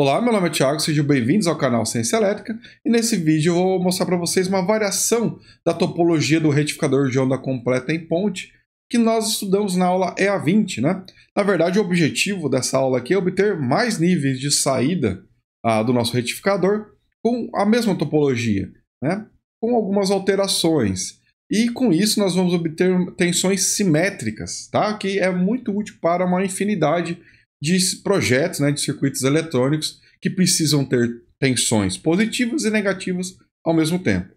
Olá, meu nome é Thiago, sejam bem-vindos ao canal Ciência Elétrica e nesse vídeo eu vou mostrar para vocês uma variação da topologia do retificador de onda completa em ponte que nós estudamos na aula EA20, né? Na verdade, o objetivo dessa aula aqui é obter mais níveis de saída do nosso retificador com a mesma topologia, né? Com algumas alterações. E com isso nós vamos obter tensões simétricas, tá? Que é muito útil para uma infinidade de projetos, né, de circuitos eletrônicos que precisam ter tensões positivas e negativas ao mesmo tempo.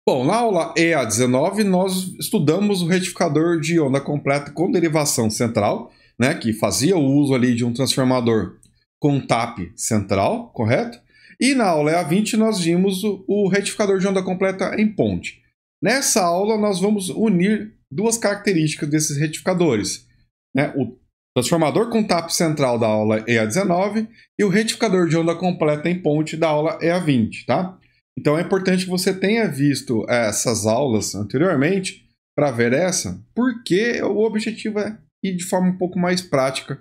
Bom, na aula EA19 nós estudamos o retificador de onda completa com derivação central, né, que fazia o uso ali de um transformador com tap central, correto? E na aula EA20 nós vimos o retificador de onda completa em ponte. Nessa aula nós vamos unir duas características desses retificadores, né? O transformador com tap central da aula EA19 e o retificador de onda completa em ponte da aula EA20, tá? Então é importante que você tenha visto essas aulas anteriormente para ver essa, porque o objetivo é ir de forma um pouco mais prática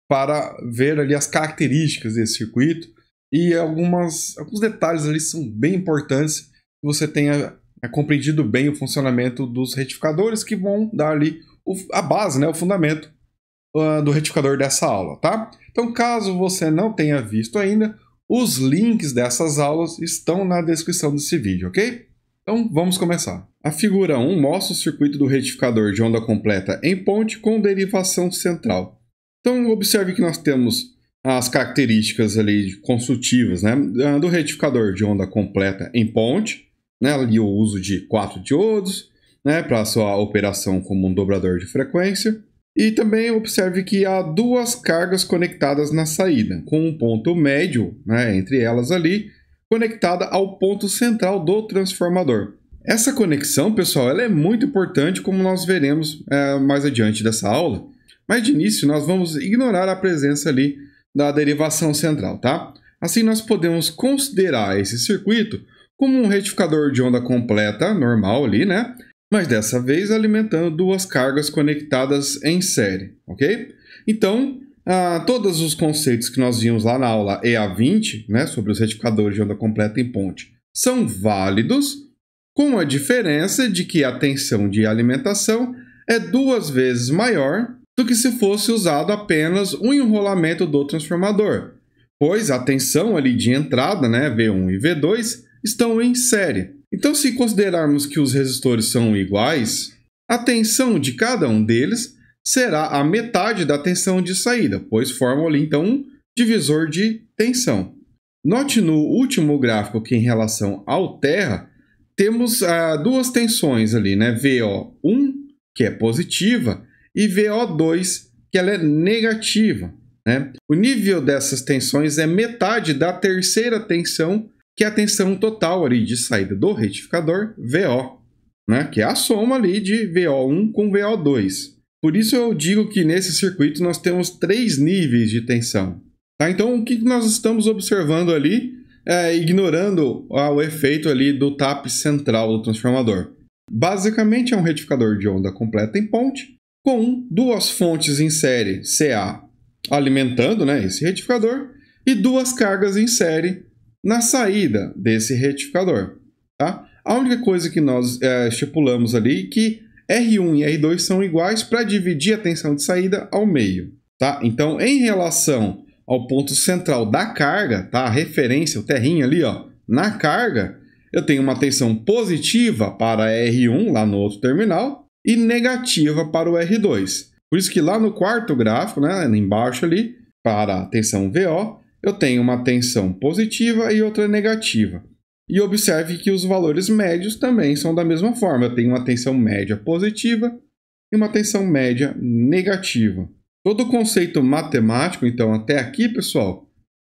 para ver ali as características desse circuito e alguns detalhes ali são bem importantes que você tenha compreendido bem o funcionamento dos retificadores que vão dar ali a base, né, o fundamento do retificador dessa aula, tá? Então, caso você não tenha visto ainda, os links dessas aulas estão na descrição desse vídeo, ok? Então, vamos começar. A figura 1 mostra o circuito do retificador de onda completa em ponte com derivação central. Então, observe que nós temos as características ali construtivas, né, do retificador de onda completa em ponte, né, ali o uso de 4 diodos, né, para a sua operação como um dobrador de frequência. E também observe que há duas cargas conectadas na saída, com um ponto médio, né, entre elas ali, conectada ao ponto central do transformador. Essa conexão, pessoal, ela é muito importante, como nós veremos mais adiante dessa aula. Mas de início nós vamos ignorar a presença ali da derivação central, tá? Assim nós podemos considerar esse circuito como um retificador de onda completa normal ali, né? Mas dessa vez alimentando duas cargas conectadas em série, ok? Então, todos os conceitos que nós vimos lá na aula EA20, né, sobre os retificadores de onda completa em ponte, são válidos, com a diferença de que a tensão de alimentação é 2 vezes maior do que se fosse usado apenas um enrolamento do transformador, pois a tensão ali de entrada, né, V1 e V2, estão em série. Então, se considerarmos que os resistores são iguais, a tensão de cada um deles será a metade da tensão de saída, pois formam ali então um divisor de tensão. Note no último gráfico que em relação ao terra, temos duas tensões ali, né? VO1, que é positiva, e VO2, que ela é negativa, né? O nível dessas tensões é metade da terceira tensão, que é a tensão total ali de saída do retificador, VO, né? Que é a soma ali de VO1 com VO2. Por isso eu digo que nesse circuito nós temos 3 níveis de tensão. Tá? Então o que nós estamos observando ali, ignorando o efeito ali do tap central do transformador? Basicamente é um retificador de onda completa em ponte, com duas fontes em série CA alimentando, né, esse retificador, e duas cargas em série na saída desse retificador, tá? A única coisa que nós estipulamos ali é que R1 e R2 são iguais para dividir a tensão de saída ao meio, tá? Então, em relação ao ponto central da carga, tá? A referência, o terrinho ali, ó, na carga, eu tenho uma tensão positiva para R1 lá no outro terminal e negativa para o R2. Por isso que lá no quarto gráfico, né, embaixo ali, para a tensão VO, eu tenho uma tensão positiva e outra negativa. E observe que os valores médios também são da mesma forma. Eu tenho uma tensão média positiva e uma tensão média negativa. Todo o conceito matemático, então, até aqui, pessoal,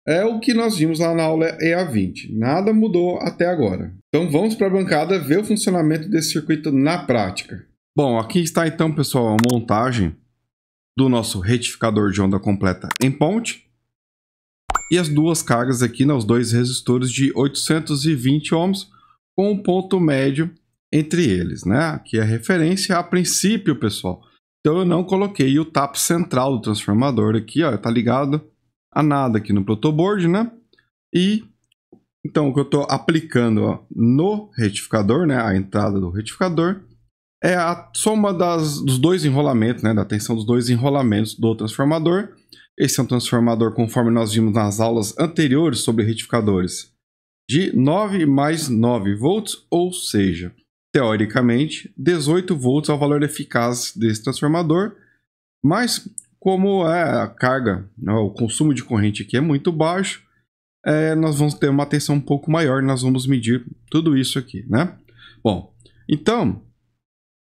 é o que nós vimos lá na aula EA20. Nada mudou até agora. Então, vamos para a bancada ver o funcionamento desse circuito na prática. Bom, aqui está, então, pessoal, a montagem do nosso retificador de onda completa em ponte. E as duas cargas aqui, né, os dois resistores de 820 ohms com um ponto médio entre eles, né? Aqui a referência a princípio, pessoal, Então eu não coloquei o tapo central do transformador aqui, ó, tá ligado a nada aqui no protoboard, né? E então o que eu estou aplicando, ó, no retificador, né, a entrada do retificador, é a soma dos dois enrolamentos, né, da tensão dos dois enrolamentos do transformador. Esse é um transformador, conforme nós vimos nas aulas anteriores sobre retificadores, de 9 mais 9 volts, ou seja, teoricamente, 18 volts é o valor eficaz desse transformador, mas como a carga, né, o consumo de corrente aqui é muito baixo, nós vamos ter uma tensão um pouco maior, nós vamos medir tudo isso aqui, né? Bom, então,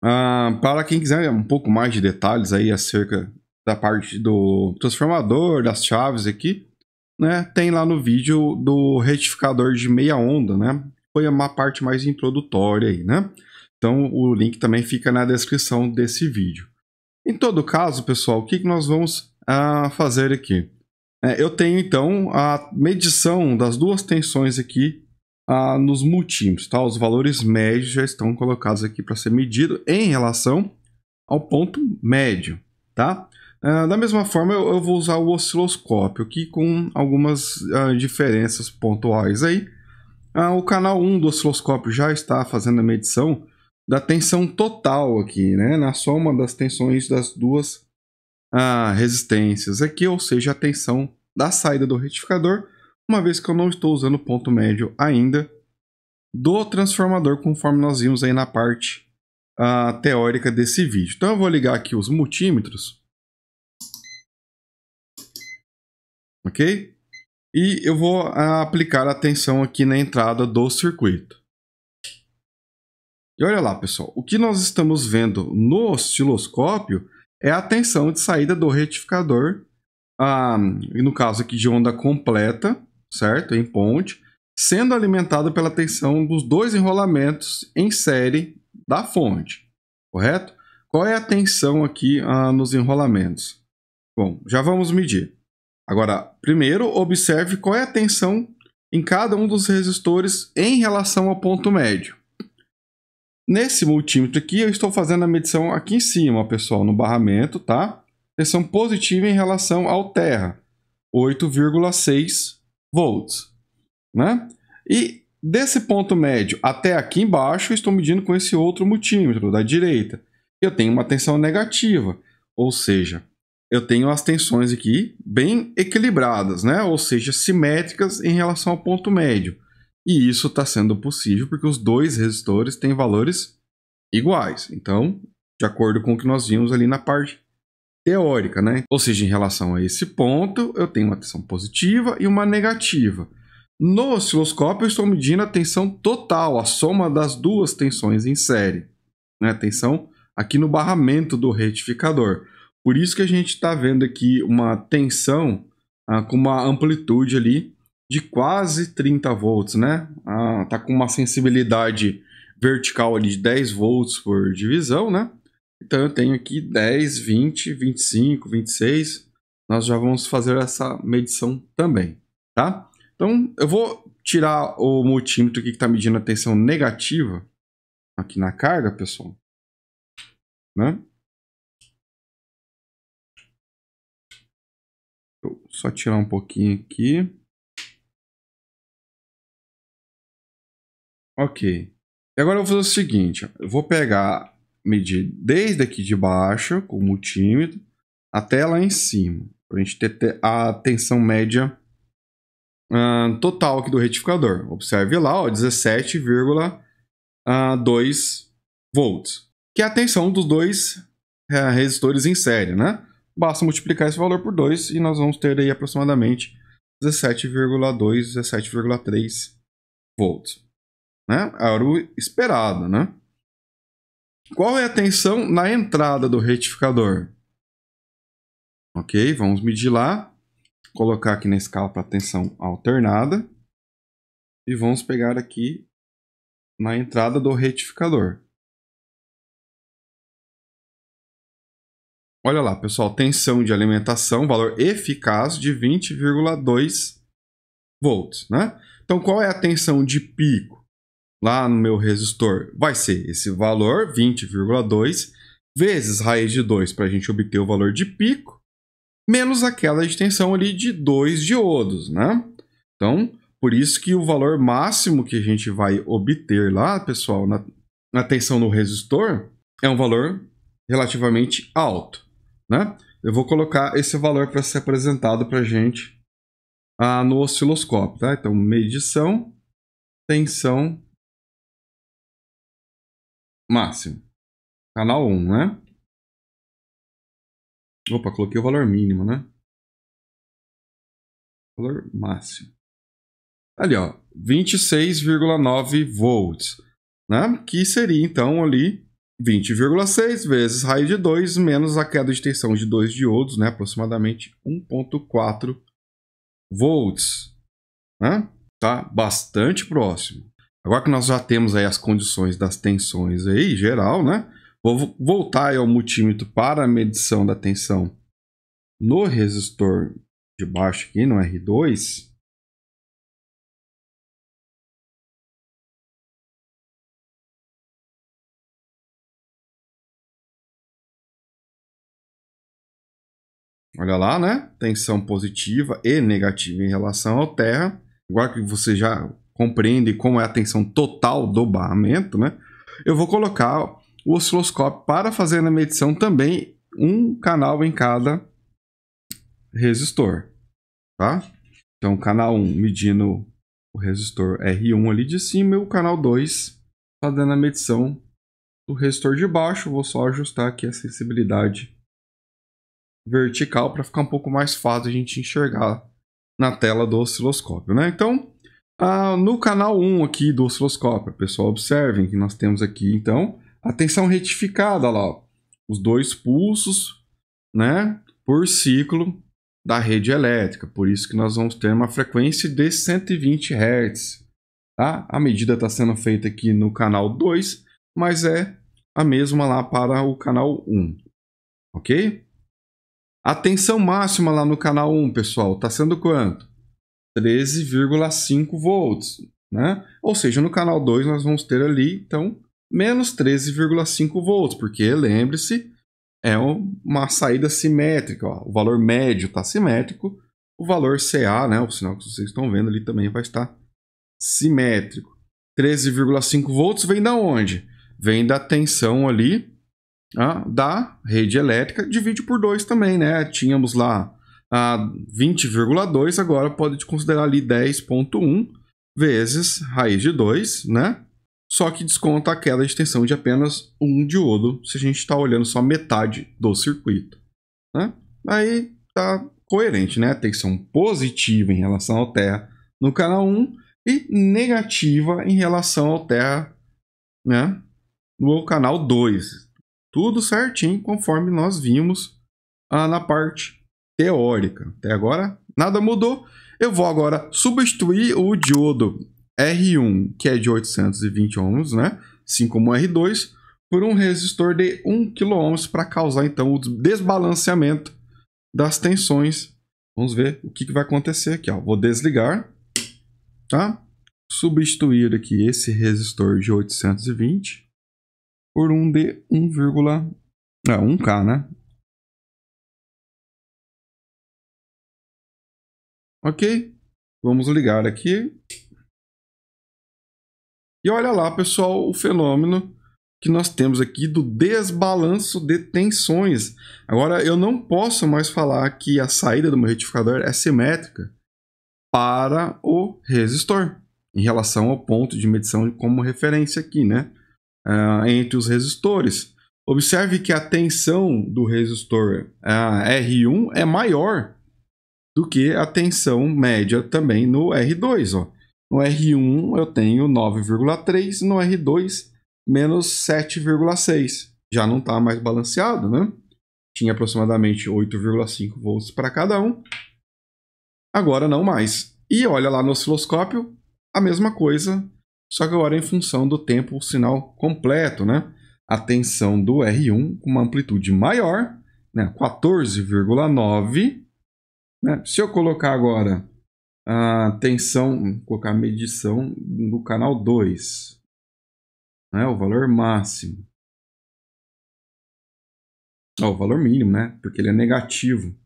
para quem quiser um pouco mais de detalhes aí acerca da parte do transformador, das chaves aqui, né, tem lá no vídeo do retificador de meia onda, né? Foi uma parte mais introdutória aí, né? Então o link também fica na descrição desse vídeo. Em todo caso, pessoal, o que nós vamos fazer aqui? Eu tenho então a medição das duas tensões aqui nos multímetros, tá? Os valores médios já estão colocados aqui para ser medido em relação ao ponto médio, tá? Da mesma forma, eu vou usar o osciloscópio aqui com algumas diferenças pontuais aí. O canal 1 do osciloscópio já está fazendo a medição da tensão total aqui, né? Na soma das tensões das duas resistências aqui, ou seja, a tensão da saída do retificador, uma vez que eu não estou usando o ponto médio ainda do transformador, conforme nós vimos aí na parte teórica desse vídeo. Então eu vou ligar aqui os multímetros, ok? E eu vou aplicar a tensão aqui na entrada do circuito. E olha lá, pessoal, o que nós estamos vendo no osciloscópio é a tensão de saída do retificador, no caso aqui de onda completa, certo? Em ponte, sendo alimentado pela tensão dos dois enrolamentos em série da fonte, correto? Qual é a tensão aqui nos enrolamentos? Bom, já vamos medir. Agora, primeiro, observe qual é a tensão em cada um dos resistores em relação ao ponto médio. Nesse multímetro aqui, eu estou fazendo a medição aqui em cima, pessoal, no barramento, tá? Tensão positiva em relação ao terra, 8,6 volts, né? E desse ponto médio até aqui embaixo, eu estou medindo com esse outro multímetro da direita. Eu tenho uma tensão negativa, ou seja, eu tenho as tensões aqui bem equilibradas, né? Ou seja, simétricas em relação ao ponto médio. E isso está sendo possível porque os dois resistores têm valores iguais. Então, de acordo com o que nós vimos ali na parte teórica, né? Ou seja, em relação a esse ponto, eu tenho uma tensão positiva e uma negativa. No osciloscópio, eu estou medindo a tensão total, a soma das duas tensões em série, né? A tensão aqui no barramento do retificador. Por isso que a gente está vendo aqui uma tensão com uma amplitude ali de quase 30 volts, né? Tá com uma sensibilidade vertical ali de 10 volts por divisão, né? Então eu tenho aqui 10, 20, 25, 26. Nós já vamos fazer essa medição também, tá? Então eu vou tirar o multímetro aqui que está medindo a tensão negativa aqui na carga, pessoal, né? Vou só tirar um pouquinho aqui. Ok. E agora eu vou fazer o seguinte, eu vou medir desde aqui de baixo, com o multímetro, até lá em cima, para a gente ter a tensão média total aqui do retificador. Observe lá, ó, 17,2 volts, que é a tensão dos dois resistores em série, né? Basta multiplicar esse valor por 2 e nós vamos ter aí aproximadamente 17,2, 17,3 volts. Né? Era o esperado, né? Qual é a tensão na entrada do retificador? Ok, vamos medir lá. Colocar aqui na escala para tensão alternada. E vamos pegar aqui na entrada do retificador. Olha lá, pessoal, tensão de alimentação, valor eficaz de 20,2 volts, né? Então, qual é a tensão de pico lá no meu resistor? Vai ser esse valor, 20,2, vezes raiz de 2 para a gente obter o valor de pico, menos aquela de tensão ali de 2 diodos, né? Então, por isso que o valor máximo que a gente vai obter lá, pessoal, na tensão no resistor, é um valor relativamente alto, né? Eu vou colocar esse valor para ser apresentado para a gente no osciloscópio, tá? Então, medição, tensão máximo. Canal 1, né? Opa, coloquei o valor mínimo, né? Valor máximo. Ali, ó, 26,9 volts, né? Que seria, então, ali 20,6 vezes raiz de 2 menos a queda de tensão de 2 diodos, né? Aproximadamente 1,4 volts, né? Tá bastante próximo. Agora que nós já temos aí as condições das tensões aí, geral, né? Vou voltar ao multímetro para a medição da tensão no resistor de baixo aqui, no R2. Olha lá, né? Tensão positiva e negativa em relação ao terra. Agora que você já compreende como é a tensão total do barramento, né? Eu vou colocar o osciloscópio para fazer na medição também um canal em cada resistor, tá? Então, canal 1 medindo o resistor R1 ali de cima e o canal 2 fazendo a medição do resistor de baixo. Vou só ajustar aqui a sensibilidade vertical para ficar um pouco mais fácil a gente enxergar na tela do osciloscópio, né? Então, no canal 1 aqui do osciloscópio, pessoal, observem que nós temos aqui, então, a tensão retificada lá, ó, os 2 pulsos, né, por ciclo da rede elétrica. Por isso que nós vamos ter uma frequência de 120 Hz. Tá? A medida está sendo feita aqui no canal 2, mas é a mesma lá para o canal 1. Ok? A tensão máxima lá no canal 1, pessoal, está sendo quanto? 13,5 volts. Né? Ou seja, no canal 2 nós vamos ter ali, então, menos 13,5 volts, porque, lembre-se, é uma saída simétrica. Ó. O valor médio está simétrico, o valor CA, né, o sinal que vocês estão vendo ali, também vai estar simétrico. 13,5 volts vem da onde? Vem da tensão ali da rede elétrica, divide por 2 também, né? Tínhamos lá 20,2, agora pode considerar ali 10,1 vezes raiz de 2, né? Só que desconta a queda de tensão de apenas um diodo, se a gente está olhando só metade do circuito, né? Aí tá coerente, né? Tensão positiva em relação ao terra no canal 1 e negativa em relação ao terra, né, no canal 2. Tudo certinho, conforme nós vimos na parte teórica. Até agora, nada mudou. Eu vou agora substituir o diodo R1, que é de 820 ohms, né, assim como o R2, por um resistor de 1 kΩ para causar, então, o desbalanceamento das tensões. Vamos ver o que vai acontecer aqui. Ó. Vou desligar, tá? Substituir aqui esse resistor de 820 por um de 1K, né? Ok, vamos ligar aqui. E olha lá, pessoal, o fenômeno que nós temos aqui do desbalanço de tensões. Agora, eu não posso mais falar que a saída do meu retificador é simétrica para o resistor, em relação ao ponto de medição como referência aqui, né? Entre os resistores. Observe que a tensão do resistor R1 é maior do que a tensão média também no R2. Ó. No R1 eu tenho 9,3, no R2 menos 7,6. Já não está mais balanceado, né? Tinha aproximadamente 8,5 volts para cada um. Agora não mais. E olha lá no osciloscópio, a mesma coisa, só que agora em função do tempo, o sinal completo, né? A tensão do R1 com uma amplitude maior, né? 14,9. Né? Se eu colocar agora a tensão, colocar a medição do canal 2, né? O valor máximo. Ó, o valor mínimo, né? Porque ele é negativo.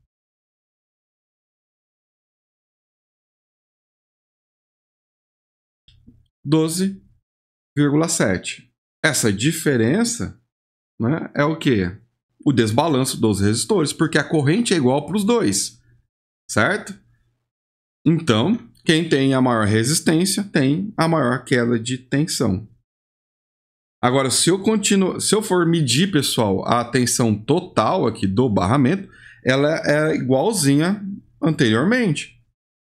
(12,7). Essa diferença, né, é o quê? O desbalanço dos resistores, porque a corrente é igual para os dois, certo? Então, quem tem a maior resistência tem a maior queda de tensão. Agora, se eu for medir, pessoal, a tensão total aqui do barramento, ela é igualzinha anteriormente,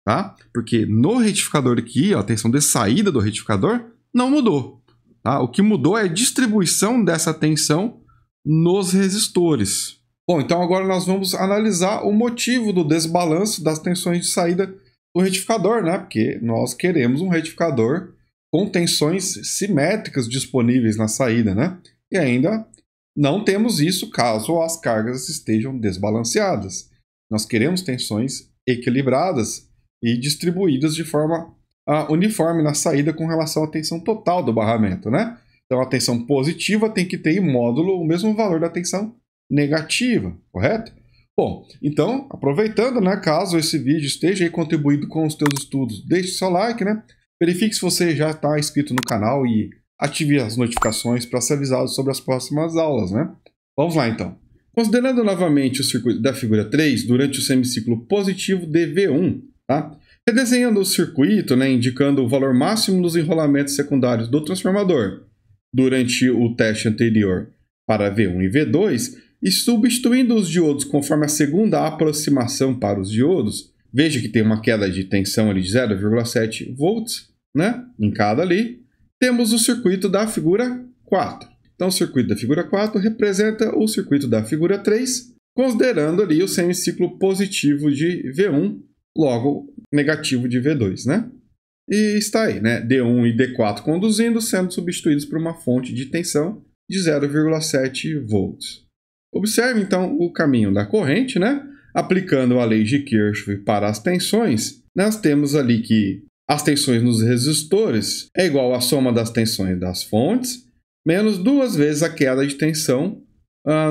tá? Porque no retificador aqui, ó, a tensão de saída do retificador não mudou, tá? O que mudou é a distribuição dessa tensão nos resistores. Bom, então agora nós vamos analisar o motivo do desbalanço das tensões de saída do retificador, né? Porque nós queremos um retificador com tensões simétricas disponíveis na saída, né? E ainda não temos isso caso as cargas estejam desbalanceadas. Nós queremos tensões equilibradas e distribuídas de forma uniforme na saída com relação à tensão total do barramento, né? Então a tensão positiva tem que ter em módulo o mesmo valor da tensão negativa, correto? Bom, então, aproveitando, né, caso esse vídeo esteja aí contribuindo com os teus estudos, deixe seu like, né? Verifique se você já está inscrito no canal e ative as notificações para ser avisado sobre as próximas aulas, né? Vamos lá, então. Considerando novamente o circuito da figura 3 durante o semiciclo positivo de V1, tá? Redesenhando o circuito, né, indicando o valor máximo dos enrolamentos secundários do transformador durante o teste anterior para V1 e V2 e substituindo os diodos conforme a segunda aproximação para os diodos, veja que tem uma queda de tensão ali de 0,7 volts, né, em cada ali. Temos o circuito da figura 4. Então, o circuito da figura 4 representa o circuito da figura 3, considerando ali o semiciclo positivo de V1, logo negativo de V2, né? E está aí, né? D1 e D4 conduzindo, sendo substituídos por uma fonte de tensão de 0,7 volts. Observe, então, o caminho da corrente, né? Aplicando a lei de Kirchhoff para as tensões, nós temos ali que as tensões nos resistores é igual à soma das tensões das fontes, menos 2 vezes a queda de tensão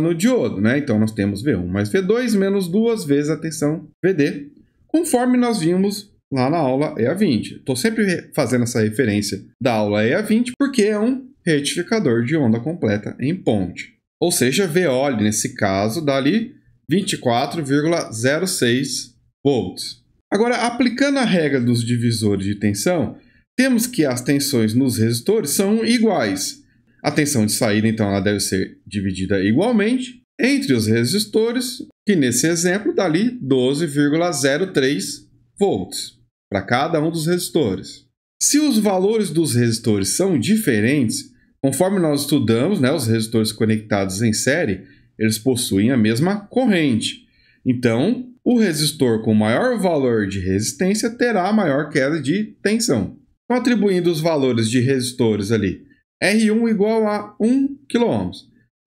no diodo, né? Então, nós temos V1 mais V2 menos 2 vezes a tensão VD, conforme nós vimos lá na aula EA20. Estou sempre fazendo essa referência da aula EA20 porque é um retificador de onda completa em ponte. Ou seja, VO, nesse caso, dá ali 24,06 volts. Agora, aplicando a regra dos divisores de tensão, temos que as tensões nos resistores são iguais. A tensão de saída, então, ela deve ser dividida igualmente entre os resistores, que nesse exemplo dá ali 12,03 volts para cada um dos resistores. Se os valores dos resistores são diferentes, conforme nós estudamos, né, os resistores conectados em série, eles possuem a mesma corrente. Então, o resistor com maior valor de resistência terá maior queda de tensão. Então, atribuindo os valores de resistores ali, R1 igual a 1 kΩ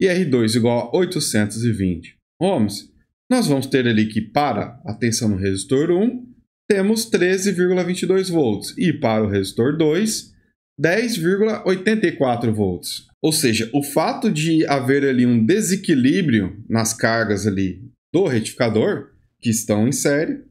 e R2 igual a 820 ohms, nós vamos ter ali que para a tensão no resistor 1, temos 13,22 volts e para o resistor 2, 10,84 volts. Ou seja, o fato de haver ali um desequilíbrio nas cargas ali do retificador, que estão em série,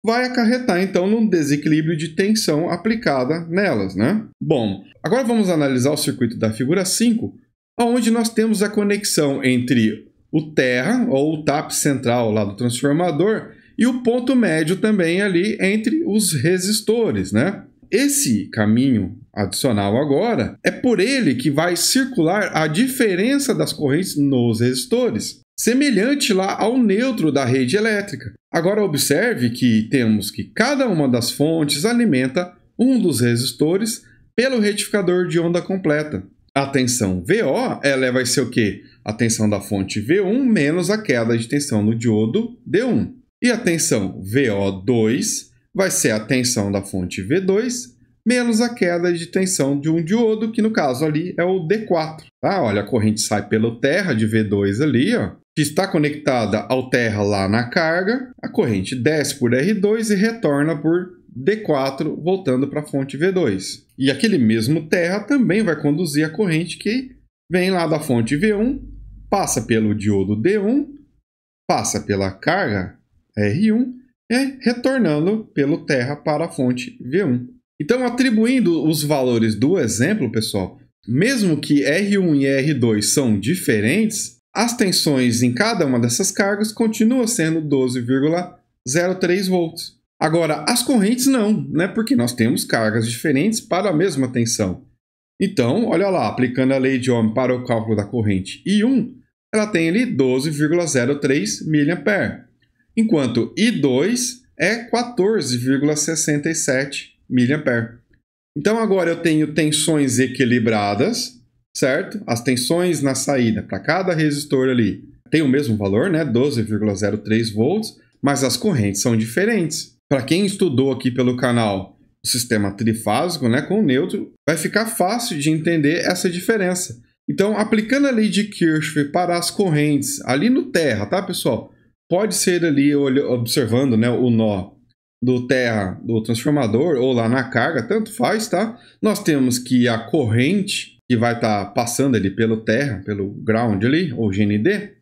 vai acarretar então num desequilíbrio de tensão aplicada nelas, né? Bom, agora vamos analisar o circuito da figura 5, onde nós temos a conexão entre o terra, ou o TAP central lá do transformador, e o ponto médio também ali entre os resistores, né? Esse caminho adicional agora é por ele que vai circular a diferença das correntes nos resistores, semelhante lá ao neutro da rede elétrica. Agora observe que temos que cada uma das fontes alimenta um dos resistores pelo retificador de onda completa. A tensão VO, ela vai ser o quê? A tensão da fonte V1 menos a queda de tensão no diodo D1. E a tensão VO2 vai ser a tensão da fonte V2 menos a queda de tensão de um diodo, que no caso ali é o D4. Tá? Olha, a corrente sai pelo terra de V2 ali, ó, que está conectada ao terra lá na carga. A corrente desce por R2 e retorna por D4, voltando para a fonte V2. E aquele mesmo terra também vai conduzir a corrente que vem lá da fonte V1, passa pelo diodo D1 passa pela carga R1 e retornando pelo terra para a fonte V1. Então, atribuindo os valores do exemplo, pessoal, mesmo que R1 e R2 são diferentes, as tensões em cada uma dessas cargas continuam sendo 12,03 volts. Agora, as correntes não, né? Porque nós temos cargas diferentes para a mesma tensão. Então, olha lá, aplicando a lei de Ohm para o cálculo da corrente I1, ela tem ali 12,03 mA, enquanto I2 é 14,67 mA. Então, agora eu tenho tensões equilibradas, certo? As tensões na saída para cada resistor ali tem o mesmo valor, né? 12,03 volts, mas as correntes são diferentes. Para quem estudou aqui pelo canal o sistema trifásico, né, com neutro, vai ficar fácil de entender essa diferença. Então, aplicando a lei de Kirchhoff para as correntes ali no terra, tá, pessoal? Pode ser ali observando, né, o nó do terra do transformador ou lá na carga, tanto faz, tá? Nós temos que a corrente que vai estar passando ali pelo terra, pelo ground ali, ou GND,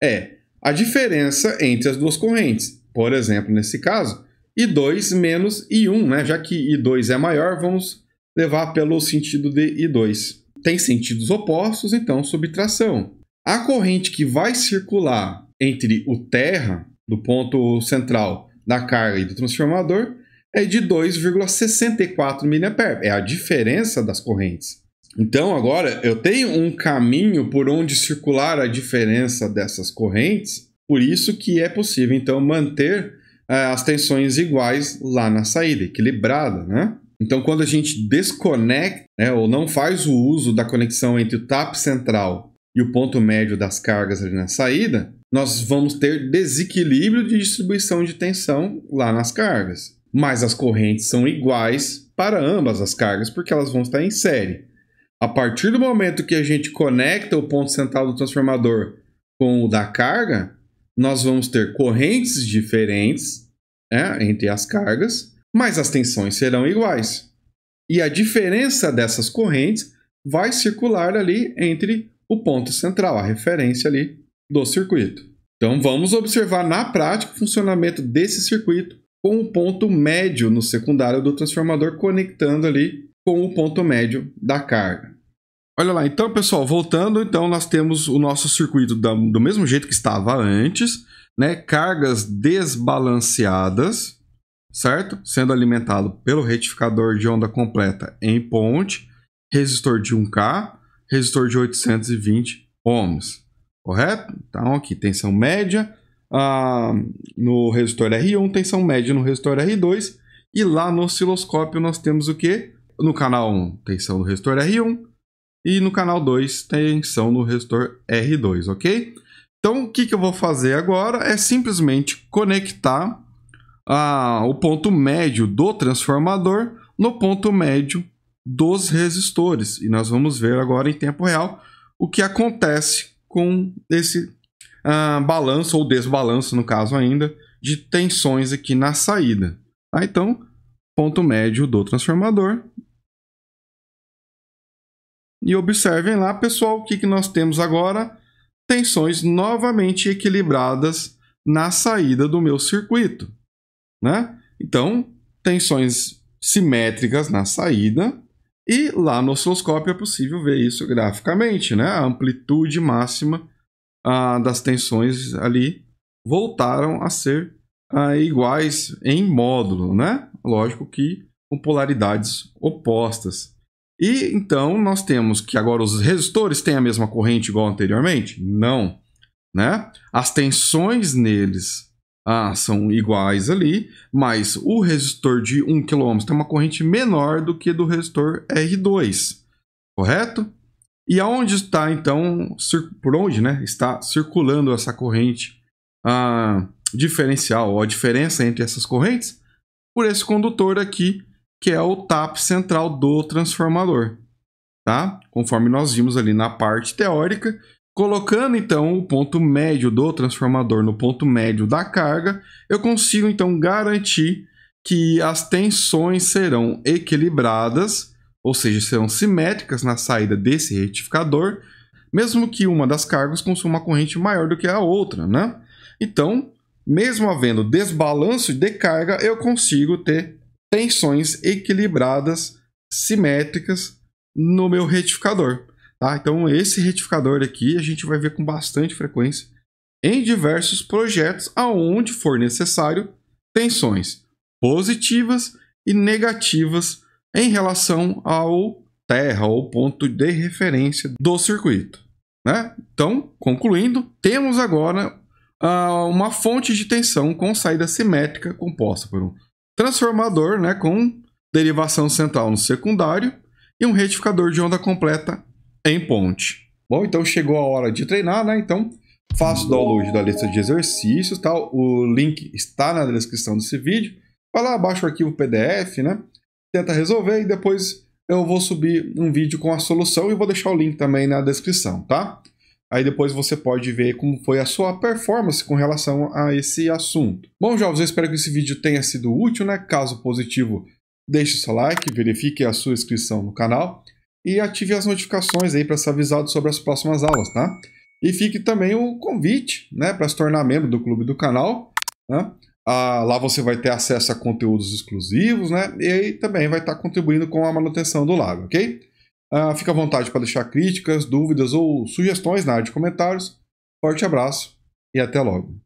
é a diferença entre as duas correntes. Por exemplo, nesse caso, I2 menos I1, né? Já que I2 é maior, vamos levar pelo sentido de I2. Tem sentidos opostos, então subtração. A corrente que vai circular entre o terra, do ponto central da carga e do transformador, é de 2,64 mA. É a diferença das correntes. Então, agora, eu tenho um caminho por onde circular a diferença dessas correntes, por isso que é possível, então, manter as tensões iguais lá na saída, equilibrada, né? Então, quando a gente desconecta, né, ou não faz o uso da conexão entre o TAP central e o ponto médio das cargas ali na saída, nós vamos ter desequilíbrio de distribuição de tensão lá nas cargas. Mas as correntes são iguais para ambas as cargas, porque elas vão estar em série. A partir do momento que a gente conecta o ponto central do transformador com o da carga, nós vamos ter correntes diferentes, né, entre as cargas, mas as tensões serão iguais. E a diferença dessas correntes vai circular ali entre o ponto central, a referência ali do circuito. Então vamos observar na prática o funcionamento desse circuito com o ponto médio no secundário do transformador conectando ali com o ponto médio da carga. Olha lá, então, pessoal, voltando, então nós temos o nosso circuito do mesmo jeito que estava antes, né? Cargas desbalanceadas, certo? Sendo alimentado pelo retificador de onda completa em ponte, resistor de 1K, resistor de 820 ohms, correto? Então, aqui, tensão média no resistor R1, tensão média no resistor R2, e lá no osciloscópio nós temos o quê? No canal 1, tensão no resistor R1, e no canal 2, tensão no resistor R2, ok? Então, o que eu vou fazer agora é simplesmente conectar o ponto médio do transformador no ponto médio dos resistores. E nós vamos ver agora em tempo real o que acontece com esse balanço ou desbalanço, no caso ainda, de tensões aqui na saída. Tá? Então, ponto médio do transformador. E observem lá, pessoal, o que nós temos agora? Tensões novamente equilibradas na saída do meu circuito, né? Então, tensões simétricas na saída, e lá no osciloscópio é possível ver isso graficamente, né? A amplitude máxima das tensões ali voltaram a ser iguais em módulo, né? Lógico que com polaridades opostas. E então nós temos que agora os resistores têm a mesma corrente igual anteriormente? Não, né? As tensões neles são iguais ali, mas o resistor de 1 kΩ tem uma corrente menor do que do resistor R2, correto? E aonde está então, por onde, né, está circulando essa corrente diferencial, ou a diferença entre essas correntes? Por esse condutor aqui, que é o TAP central do transformador, tá? Conforme nós vimos ali na parte teórica, colocando então o ponto médio do transformador no ponto médio da carga, eu consigo então garantir que as tensões serão equilibradas, ou seja, serão simétricas na saída desse retificador, mesmo que uma das cargas consuma uma corrente maior do que a outra, né? Então, mesmo havendo desbalanço de carga, eu consigo ter tensões equilibradas, simétricas no meu retificador. Tá? Então, esse retificador aqui a gente vai ver com bastante frequência em diversos projetos, aonde for necessário, tensões positivas e negativas em relação ao terra ou ponto de referência do circuito. Né? Então, concluindo, temos agora uma fonte de tensão com saída simétrica composta por um transformador, né, com derivação central no secundário e um retificador de onda completa em ponte. Bom, então chegou a hora de treinar, né? Então faça o download da lista de exercícios, tá? O link está na descrição desse vídeo. Vai lá, baixa o arquivo PDF, né? Tenta resolver e depois eu vou subir um vídeo com a solução e vou deixar o link também na descrição, tá? Aí depois você pode ver como foi a sua performance com relação a esse assunto. Bom, jovens, eu espero que esse vídeo tenha sido útil, né? Caso positivo, deixe seu like, verifique a sua inscrição no canal e ative as notificações aí para ser avisado sobre as próximas aulas, tá? E fique também o convite, né, para se tornar membro do clube do canal, né? Lá você vai ter acesso a conteúdos exclusivos, né? E aí também vai estar contribuindo com a manutenção do lago, ok? Fica à vontade para deixar críticas, dúvidas ou sugestões na área de comentários. Forte abraço e até logo.